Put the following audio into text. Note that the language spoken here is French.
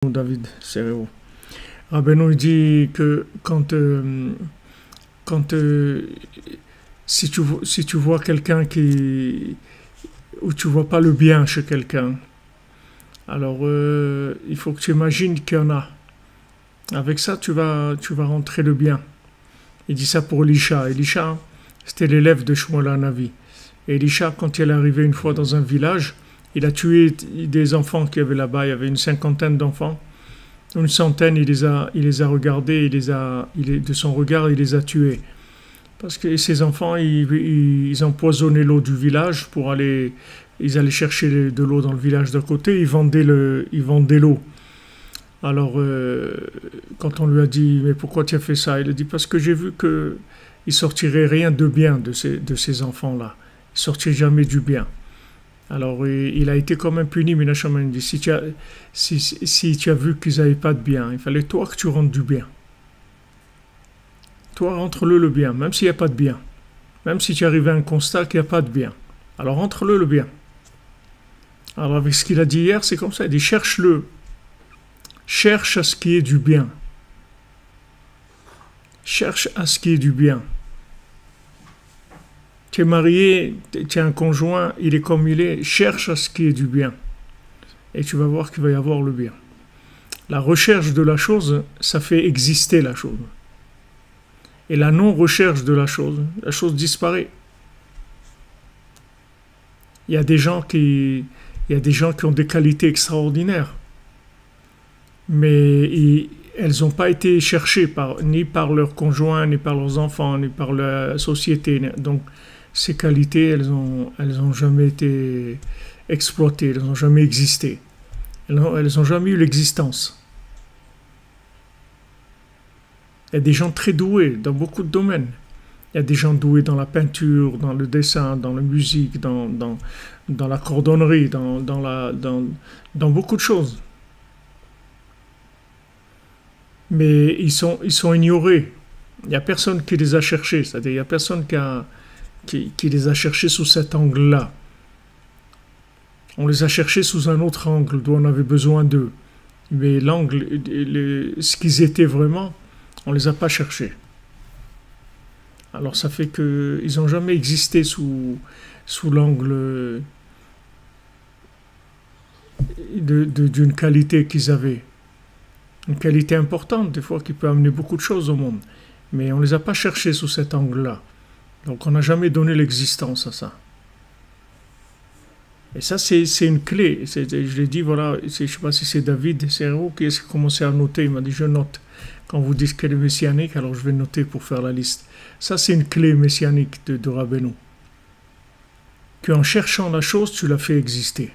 David Serero. Rabbeinu dit que quand si tu vois quelqu'un où tu vois pas le bien chez quelqu'un, alors il faut que tu imagines qu'il y en a. Avec ça, tu vas rentrer le bien. Il dit ça pour Elisha. Elisha, c'était l'élève de Shmuel Hanavi. Et Elisha, quand il est arrivé une fois dans un village, il a tué des enfants qu'il y avait là-bas. Il y avait une cinquantaine d'enfants. Une centaine, il les a regardés, de son regard, il les a tués. Parce que ces enfants, ils empoisonnaient l'eau du village ils allaient chercher de l'eau dans le village d'à côté, ils vendaient l'eau. Alors, quand on lui a dit, mais pourquoi tu as fait ça? Il a dit, parce que j'ai vu qu'il ne sortirait rien de bien de ces enfants-là. Il ne sortirait jamais du bien. Alors, il a été quand même puni, mais Nachman dit, si tu as vu qu'ils n'avaient pas de bien, il fallait toi que tu rentres du bien. Toi, rentre-le bien, même s'il n'y a pas de bien. Même si tu arrives à un constat qu'il n'y a pas de bien. Alors, rentre-le bien. Alors, avec ce qu'il a dit hier, c'est comme ça, il dit, cherche-le. Cherche à ce qui est du bien. Cherche à ce qui est du bien. Tu es marié, tu as un conjoint, il est comme il est, cherche à ce qui est du bien. Et tu vas voir qu'il va y avoir le bien. La recherche de la chose, ça fait exister la chose. Et la non-recherche de la chose disparaît. Il y a des gens qui ont des qualités extraordinaires. Mais elles n'ont pas été cherchées ni par leurs conjoints, ni par leurs enfants, ni par la société. Donc, ces qualités, elles ont jamais été exploitées, elles n'ont jamais existé. Elles n'ont jamais eu l'existence. Il y a des gens très doués dans beaucoup de domaines. Il y a des gens doués dans la peinture, dans le dessin, dans la musique, dans la cordonnerie, dans beaucoup de choses. Mais ils sont ignorés. Il n'y a personne qui les a cherchés. C'est-à-dire, il n'y a personne qui les a cherchés sous cet angle-là. On les a cherchés sous un autre angle d'où on avait besoin d'eux. Mais l'angle, ce qu'ils étaient vraiment, on ne les a pas cherchés. Alors ça fait qu'ils n'ont jamais existé sous l'angle d'une qualité qu'ils avaient. Une qualité importante, des fois, qui peut amener beaucoup de choses au monde. Mais on ne les a pas cherchés sous cet angle-là. Donc on n'a jamais donné l'existence à ça. Et ça, c'est une clé. Je l'ai dit, voilà, je ne sais pas si c'est David Serero qui a commencé à noter. Il m'a dit, je note. Quand vous dites qu'elle est messianique, alors je vais noter pour faire la liste. Ça, c'est une clé messianique de Rabbeinu. Qu'en cherchant la chose, tu la fais exister.